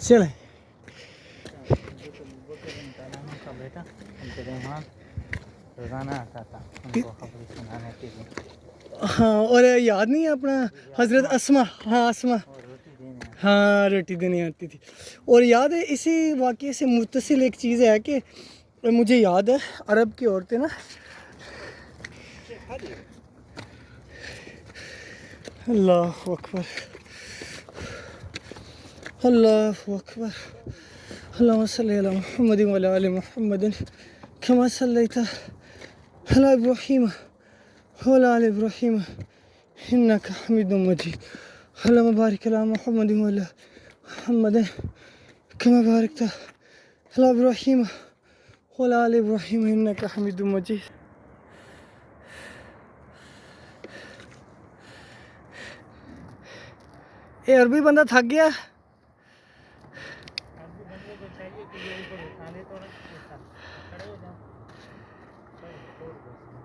چلیں کا بیٹا عبد الرحمان روزانہ آتا تھا ان کو خبریں سنانے کے لیے، ہاں، اور یاد نہیں ہے اپنا حضرت اسما، ہاں اسما، اور روٹی دینے آتا ہاں روٹی دینے آتی تھی. اور یاد ہے اسی واقعے سے متصل ایک چیز ہے کہ مجھے یاد ہے عرب کی عورتیں نا، اللہ اکبر اللہ اکبر، اللهم صل على محمد وعلى آل محمد كما صليت على إبراهيم وعلى آل إبراهيم إنك حميد مجيد، اللهم بارك على محمد وعلى محمد كما باركت على إبراهيم وعلى آل إبراهيم إنك حميد مجيد. یہ عربی بندہ تھک گیا. عربی بندے کو چاہیے کہ یہ اوپر اٹھا لے، تھوڑا ایسا کھڑے ہو جاؤ، چھوڑ دو اس میں.